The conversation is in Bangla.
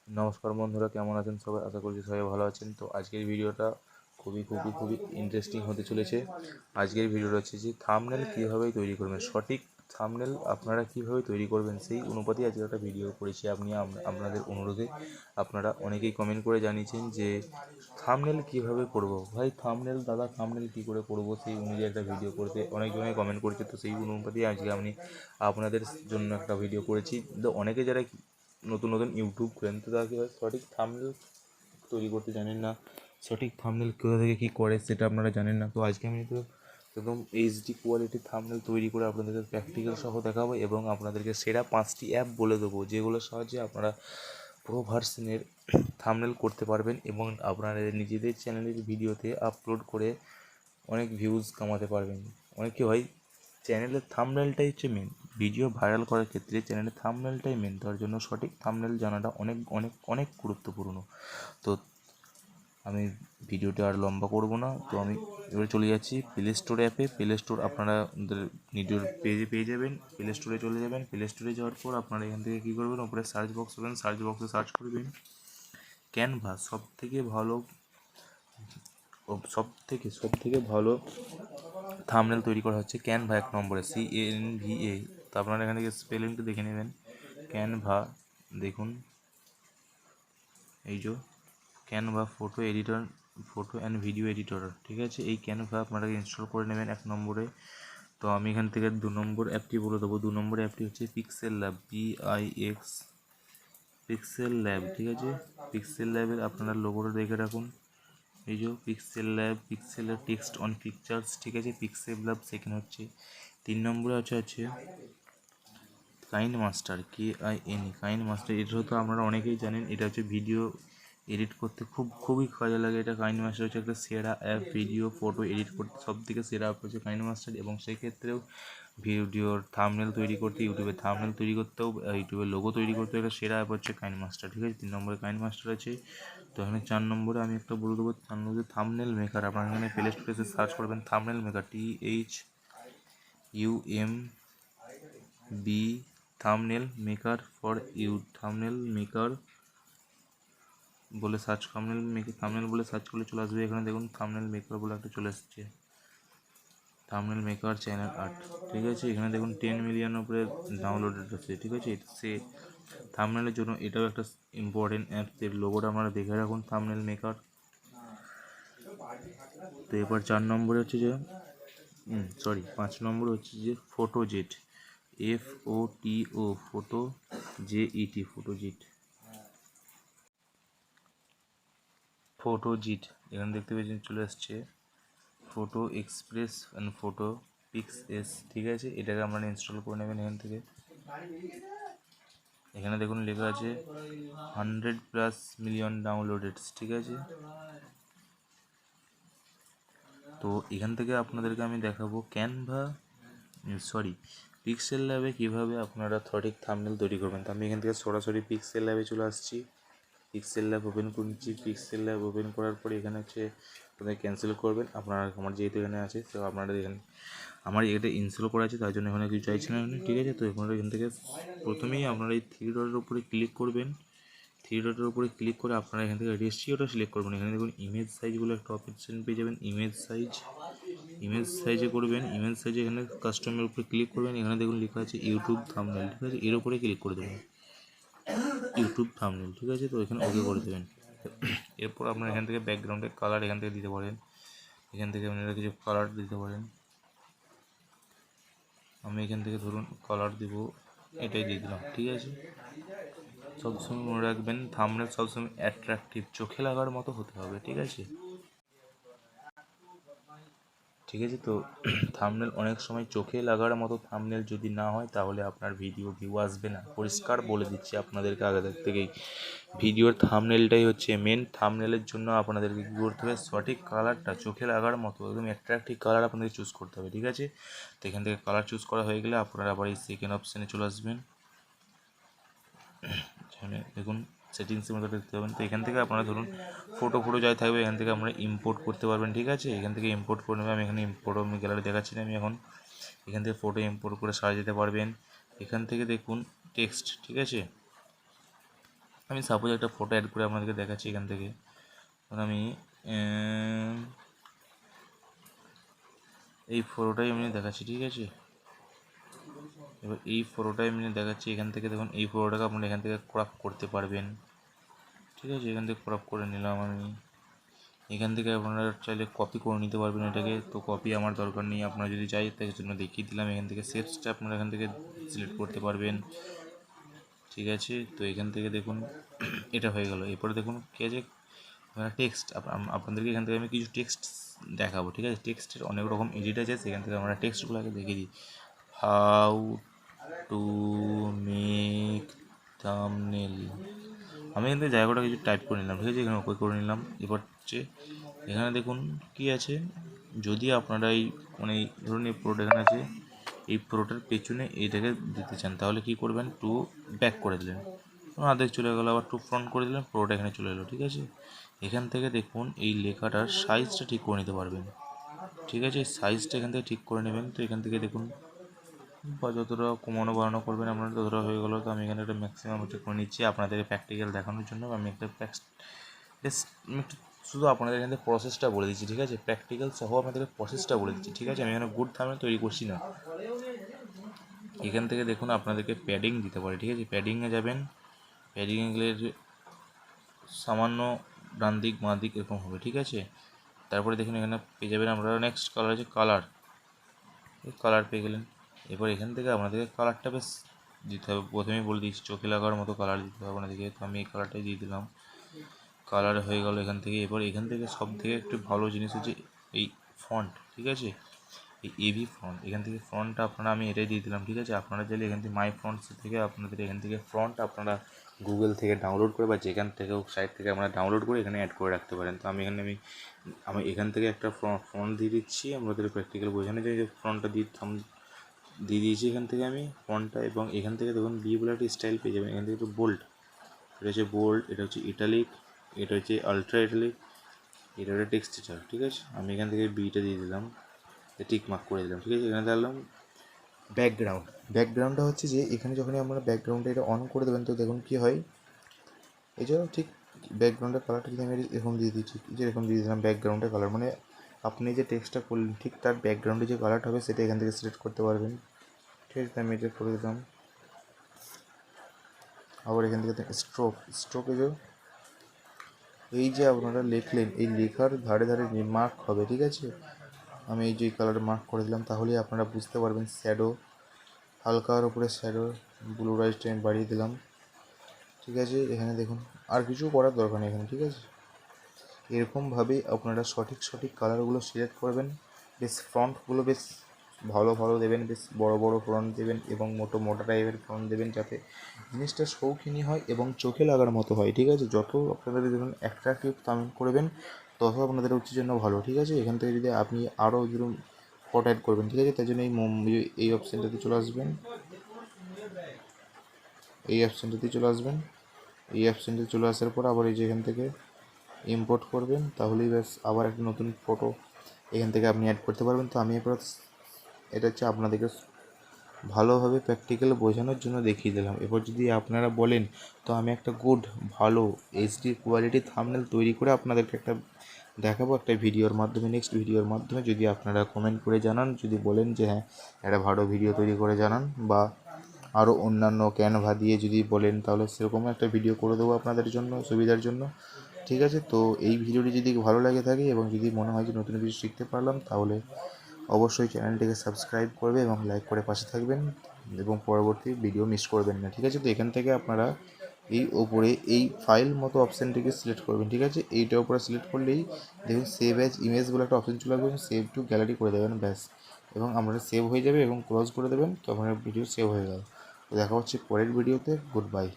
নমস্কার বন্ধুরা, কেমন আছেন সবাই? আশা করছি সবাই ভালো আছেন। তো আজকের ভিডিওটা খুবই ইন্টারেস্টিং হতে চলেছে। আজকের ভিডিওটা হচ্ছে যে থাম্বনেল কীভাবে তৈরি করবেন, সঠিক থাম্বনেল আপনারা কীভাবে তৈরি করবেন সেই অনুপাতে আজকে একটা ভিডিও করেছি। আপনাদের অনুরোধে আপনারা অনেকেই কমেন্ট করে জানিয়েছেন যে থাম্বনেল কীভাবে করব। ভাই থাম্বনেল দাদা, থাম্বনেল কী করে করব সেই অনুযায়ী একটা ভিডিও করতে অনেকজনে কমেন্ট করেছে। তো সেই অনুপাতেই আজকে আমি আপনাদের জন্য একটা ভিডিও করেছি। তো অনেকে যারা নতুন ইউটিউব খোলেন, তো তারা কী হয়, সঠিক থাম্বনেল তৈরি করতে জানেন না, সঠিক থাম্বনেল কোথা থেকে কী করে সেটা আপনারা জানেন না। তো আজকে আমি তো একদম এইচডি কোয়ালিটির থাম্বনেল তৈরি করে আপনাদেরকে প্র্যাকটিক্যাল সহ দেখাবো এবং আপনাদেরকে সেরা 5টি অ্যাপ বলে দেবো যেগুলোর সাহায্যে আপনারা প্রো ভার্সনের থাম্বনেল করতে পারবেন এবং আপনারা নিজেদের চ্যানেলের ভিডিওতে আপলোড করে অনেক ভিউজ কামাতে পারবেন। অনেকে হয় চ্যানেলের থাম্বনেলটাই হচ্ছে মেন, ভিডিও ভাইরাল করার ক্ষেত্রে চ্যানেলের থাম্বনেলটাই মেন। তার জন্য সঠিক থাম্বনেল জানাটা অনেক অনেক অনেক গুরুত্বপূর্ণ। তো আমি ভিডিওটা আর লম্বা করব না, তো আমি এবারে চলে যাচ্ছি প্লে স্টোর অ্যাপে। প্লে স্টোর আপনারা নিজের পেজে পেয়ে যাবেন। প্লে স্টোরে চলে যাবেন। প্লে স্টোরে যাওয়ার পর আপনারা এখান থেকে কী করবেন, ওপরে সার্চ বক্স পাবেন, সার্চ বক্সে সার্চ করবেন ক্যানভা। সব থেকে ভালো থাম্বনেল তৈরি করা হচ্ছে ক্যানভা, 1 নম্বরে CANVA। তো আপনারা এখান থেকে স্পেলিংটা দেখে নেবেন। ক্যানভা দেখুন, এই যে Canva photo and video editor, ঠিক আছে। এই ক্যানভা আপনারা ইনস্টল করে নেবেন 1 নম্বরে। তো আমি এখান থেকে 2 নম্বর অ্যাপটি বলে দেবো। 2 নম্বর অ্যাপটি হচ্ছে পিক্সেল ল্যাব, পিক্সেল ল্যাব, ঠিক আছে। পিক্সেল ল্যাবের আপনারা লোগোটা দেখে রাখুন, এই যে পিক্সেল টেক্সট অন পিকচার্স, ঠিক আছে। পিক্সেল ল্যাব সেকেন্ড হচ্ছে। 3 নম্বরে আছে কাইন মাস্টার, কাইন মাস্টার। এটা তো আপনারা অনেকেই জানেন, এটা হচ্ছে ভিডিও এডিট করতে খুবই কাজে লাগে। এটা কাইন মাস্টার হচ্ছে একটা সেরা অ্যাপ, ভিডিও ফটো এডিট করতে সব থেকে সেরা অ্যাপ হচ্ছে কাইন মাস্টার। এবং সেক্ষেত্রেও ভিডিওর থাম্বনেল তৈরি করতে, ইউটিউবের থাম্বনেল তৈরি করতেও, ইউটিউবের লোগো তৈরি করতে একটা সেরা অ্যাপ হচ্ছে কাইন মাস্টার, ঠিক আছে। 3 নম্বরে কাইন মাস্টার আছে। তো এখানে 4 নম্বরে আমি একটা বলে দেবো, 4 নম্বরে থাম্বনেল মেকার। আপনারা এখানে প্লে স্টোরে সার্চ করবেন thumbnail maker, THUMB, thumbnail maker for you. Thumbnail maker বলে থাম্বনেল বলে সার্চ করলে চলে আসবে। এখানে দেখুন থাম্বনেল মেকার বলে একটা চলে এসেছে, থাম্বনেল মেকার চ্যানেল 8, ঠিক আছে। এখানে দেখুন 10 মিলিয়ন উপরে ডাউনলোডেড হচ্ছে, ঠিক আছে। সে থাম্বনেলের জন্য এটাও একটা ইম্পর্টেন্ট অ্যাপস। এর লোগোটা আপনারা দেখে রাখুন, থাম্বনেল মেকার। তো এবার 4 নম্বরে হচ্ছে যে 5 নম্বর হচ্ছে যে ফটোজেট, ফটোজিট। এখানে দেখতে পেয়েছেন চলে আসছে photo express and photo pix S, ঠিক আছে। এটাকে আপনারা ইনস্টল করে নেবেন এখান থেকে। এখানে দেখুন লেখা আছে 100+ মিলিয়ন ডাউনলোডেডস, ঠিক আছে। তো এখান থেকে আপনাদেরকে আমি দেখাবো পিক্সেল ল্যাবে কীভাবে আপনারা সঠিক থাম্বনেল তৈরি করবেন। তো আমি এখান থেকে সরাসরি পিক্সেল ল্যাবে চলে আসছি। পিক্সেল ল্যাব ওপেন করছি। পিক্সেল ল্যাব ওপেন করার পরে এখানে হচ্ছে আপনাদের ক্যান্সেল করবেন। আমার যেহেতু এখানে আছে, তো আপনারা এখানে আমার এটা ইনস্টল করা আছে, তার জন্য এখানে কিছু চাইছে না, ঠিক আছে। তো আপনারা এখান থেকে প্রথমেই আপনারা এই 3 ডটের উপরে ক্লিক করবেন। 3 ডটের উপরে ক্লিক করে আপনারা এখান থেকে রেশিওটা সিলেক্ট করবেন। এখানে দেখুন ইমেজ সাইজগুলো একটা অপশন পেয়ে যাবেন, ইমেজ সাইজে করবেন। ইমেজ সাইজে এখানে কাস্টমের উপরে ক্লিক করবেন। এখানে দেখুন লেখা আছে ইউটিউব থাম্বনেল, ঠিক আছে। এর উপরে ক্লিক করে দেবেন, ইউটিউব থাম্বনেল, ঠিক আছে। তো এখানে ওকে করে দেবেন। এরপর আপনার এখান থেকে ব্যাকগ্রাউন্ডের কালার এখান থেকে দিতে পারেন। এখান থেকে আপনারা কিছু কালার দিতে পারেন। আমি এখান থেকে ধরুন কালার দিব, এটাই দিয়ে দিলাম, ঠিক আছে। সবসময় মনে রাখবেন থাম্বনেল সবসময় অ্যাট্রাকটিভ, চোখে লাগার মতো হতে হবে, ঠিক আছে। তো থাম্বনেল অনেক সময় চোখে লাগার মতো থাম্বনেল যদি না হয়, তাহলে আপনার ভিউ আসবে না। পরিষ্কার বলে দিচ্ছি আপনাদেরকে আগে থেকেই, ভিডিওর থাম্বনেলটাই হচ্ছে মেন। থাম্বনেলের জন্য আপনাদেরকে কী করতে হবে, সঠিক কালারটা চোখে লাগার মতো একদম অ্যাট্রাকটিভ কালার আপনাদের চুজ করতে হবে, ঠিক আছে। তো এখান থেকে কালার চুজ করা হয়ে গেলে আপনারা আবার এই সেকেন্ড অপশানে চলে আসবেন। এখানে দেখুন সেটিংসের মতো দেখতে পাবেন। তো এখান থেকে আপনারা ধরুন ফটো যাই থাকবে, এখান থেকে আপনারা ইম্পোর্ট করতে পারবেন, ঠিক আছে। এখান থেকে ইম্পোর্ট করে নেবে। আমি এখানে ইম্পোর্ট গ্যালারি দেখাচ্ছি না আমি এখন। এখান থেকে ফটো ইম্পোর্ট করে সাজিয়ে দিতে পারবেন। এখান থেকে দেখুন টেক্সট, ঠিক আছে। আমি সাপোজ একটা ফটো অ্যাড করে আপনাদেরকে দেখাচ্ছি এখান থেকে। কারণ আমি এই ফটোটাই আমি দেখাচ্ছি, ঠিক আছে। এবার এই ফটোটাই আমি দেখাচ্ছি এখান থেকে। দেখুন এই ফটোটাকে আপনারা এখান থেকে ক্রপ করতে পারবেন, ঠিক আছে। এখান থেকে ক্রপ করে নিলাম আমি। এখান থেকে আপনারা চাইলে কপি করে নিতে পারবেন এটাকে, তো কপি আমার দরকার নেই। আপনারা যদি চাই তার জন্য দেখিয়ে দিলাম। এখান থেকে শেপসটা আপনারা এখান থেকে সিলেক্ট করতে পারবেন, ঠিক আছে। তো এখান থেকে দেখুন এটা হয়ে গেল। এরপরে দেখুন কী আছে, টেক্সট। আপনাদেরকে এখান থেকে আমি কিছু টেক্সট দেখাবো, ঠিক আছে। টেক্সটের অনেক রকম এডিট আছে, সেখান থেকে আমরা টেক্সটগুলো আগে দেখিয়ে দিই। How to make thumbnail. আমি এখান থেকে জায়গাটা কিছু টাইপ করে নিলাম, ঠিক আছে। এখানে ওকে করে নিলাম। এবার হচ্ছে এখানে দেখুন কি আছে, যদি আপনারা এই মানে ধরুন এই প্রোডাক্ট এখানে আছে, এই প্রোটার পেছনে এইটাকে দিতে চান, তাহলে কি করবেন, টু ব্যাক করে দিলেন, আর্ধেক চলে গেলো। আবার টু ফ্রন্ট করে দিলেন, প্রোটা এখানে চলে এলো, ঠিক আছে। এখান থেকে দেখুন এই লেখাটার সাইজটা ঠিক করে নিতে পারবেন, ঠিক আছে। সাইজটা এখান থেকে ঠিক করে নেবেন। তো এখান থেকে দেখুন বা যতটা কমানো বাড়ানো করবেন আপনারা ততটা হয়ে গেলো। তো আমি এখানে একটা ম্যাক্সিমাম হচ্ছে করে নিচ্ছি আপনাদের প্র্যাকটিক্যাল দেখানোর জন্য। আমি একটা শুধু আপনাদের এখান থেকে প্রসেসটা বলে দিচ্ছি, ঠিক আছে। প্র্যাকটিক্যাল সহ আপনাদেরকে প্রসেসটা বলে দিচ্ছি, ঠিক আছে। আমি এখানে গুড থাম্বনেল তৈরি করছি না। এখান থেকে দেখুন আপনাদেরকে প্যাডিং দিতে পারে, ঠিক আছে। প্যাডিংয়ে যাবেন, প্যাডিংয়ে গেলে সামান্য ডান দিক বাঁ দিক এরকম হবে, ঠিক আছে। তারপরে দেখুন এখানে পেয়ে যাবেন আমরা নেক্সট কালার আছে কালার, কালার পেয়ে গেলেন। এবার এখান থেকে আপনাদেরকে কালারটা বেশ দিতে হবে। প্রথমেই বলে দিচ্ছি চোখে লাগার মতো কালার দিতে হবে আপনাদেরকে। তো আমি এই কালারটাই দিয়ে দিলাম, কালার হয়ে গেল এখান থেকে। এবার এখান থেকে সব থেকে একটু ভালো জিনিস হচ্ছে এই ফন্ট, ঠিক আছে। এই এবি ফন্ট, এখান থেকে ফন্টটা আপনারা আমি এটাই দিয়ে দিলাম, ঠিক আছে। আপনারা চাইলে এখান থেকে মাই ফন্টস থেকে আপনাদের এখান থেকে ফন্ট আপনারা গুগল থেকে ডাউনলোড করে বা যেখান থেকে সাইট থেকে আপনারা ডাউনলোড করে এখানে অ্যাড করে রাখতে পারেন। তো আমি এখানে আমি এখান থেকে একটা ফন্ট দিয়ে দিচ্ছি আমাদের প্র্যাকটিক্যাল বোঝানো যায়, যে ফন্টটা দিয়ে দিয়েছি এখান থেকে আমি ফন্টটা। এবং এখান থেকে দেখুন বি বলে একটা স্টাইল পেয়ে যাবেন। এখান থেকে একটু বোল্ড, এটা হচ্ছে বোল্ড, এটা হচ্ছে ইটালিক, এটা হচ্ছে আলট্রা ইটালিক, এটা হচ্ছে টেক্সচার, ঠিক আছে। আমি এখান থেকে বিটা দিয়ে দিলাম, টিক মার্ক করে দিলাম, ঠিক আছে। এখানে দিলাম ব্যাকগ্রাউন্ডটা হচ্ছে যে এখানে যখনই আমরা ব্যাকগ্রাউন্ডটা এটা অন করে দেবেন, তো দেখুন কী হয়, এই জন্য ঠিক ব্যাকগ্রাউন্ডের কালারটা যদি আমি এরকম দিয়ে দিই, ঠিক যে এরকম দিয়ে দিলাম ব্যাকগ্রাউন্ডের কালার, মানে আপনি যে টেক্সটটা করলেন ঠিক তার ব্যাকগ্রাউন্ডে যে কালারটা হবে সেটা এখান থেকে সিলেক্ট করতে পারবেন, ঠিক আছে। আমি এটা করে দিলাম। আবার এখান থেকে স্ট্রোকে যে এই যে আপনারা লিখলেন এই লেখার ধারে ধারে মার্ক হবে, ঠিক আছে। আমি এই যে কালার মার্ক করে দিলাম, তাহলেই আপনারা বুঝতে পারবেন। শ্যাডো, হালকার উপরে শ্যাডো, ব্লু রাইসটা আমি বাড়িয়ে দিলাম, ঠিক আছে। এখানে দেখুন আর কিছু করার দরকার নেই এখানে, ঠিক আছে। এরকমভাবেই আপনারা সঠিক কালারগুলো সিলেক্ট করবেন। বেশ ফ্রন্টগুলো বেশ ভালো দেবেন, বেশ বড় ফ্রন্ট দেবেন এবং মোটা টাইপের ফ্রন্ট দেবেন, যাতে জিনিসটা শৌখিনী হয় এবং চোখে লাগার মতো হয়, ঠিক আছে। যত আপনাদের ধরুন অ্যাট্রাকটিভ থাম্বনেল করবেন তত আপনাদের হচ্ছে জন্য ভালো, ঠিক আছে। এখান থেকে যদি আপনি আরও ধরুন ফটো অ্যাড করবেন, ঠিক আছে, তাই জন্য এই অপশানটাতে চলে আসবেন, এই অপশানটাতে চলে আসার পর আবার এই যে এখান থেকে ইম্পোর্ট করবেন, তাহলেই ব্যাস আবার একটা নতুন ফটো এখান থেকে আপনি অ্যাড করতে পারবেন। তো আমি এরপর এটা হচ্ছে আপনাদেরকে ভালোভাবে প্র্যাকটিক্যাল বোঝানোর জন্য দেখিয়ে দিলাম। এবার যদি আপনারা বলেন তো আমি একটা ভালো এইচডি কোয়ালিটি থাম্বনেল তৈরি করে আপনাদেরকে একটা দেখাবো একটা ভিডিওর মাধ্যমে, নেক্সট ভিডিওর মাধ্যমে। যদি আপনারা কমেন্ট করে জানান, যদি বলেন যে হ্যাঁ একটা ভালো ভিডিও তৈরি করে জানান, বা আরও অন্যান্য ক্যানভা দিয়ে যদি বলেন, তাহলে সেরকম একটা ভিডিও করে দেবো আপনাদের জন্য সুবিধার জন্য, ঠিক আছে। তো এই ভিডিওটি যদি ভালো লাগে থাকে এবং যদি মনে হয় যে নতুন কিছু শিখতে পারলাম, তাহলে অবশ্যই চ্যানেলটিকে সাবস্ক্রাইব করবে এবং লাইক করে পাশে থাকবেন এবং পরবর্তী ভিডিও মিস করবেন না, ঠিক আছে। তো এখান থেকে আপনারা এই ওপরে এই ফাইল মতো অপশানটিকে সিলেক্ট করবেন, ঠিক আছে। এইটার উপরে সিলেক্ট করলেই দেখুন সেভ অ্যাজ ইমেজ বলে একটা অপশান চলে আসবে, সেভ টু গ্যালারি করে দেবেন ব্যাস, এবং আপনারা সেভ হয়ে যাবে এবং ক্লোজ করে দেবেন, তো আপনার ভিডিও সেভ হয়ে গেল। তো দেখা হচ্ছে পরের ভিডিওতে। Good bye.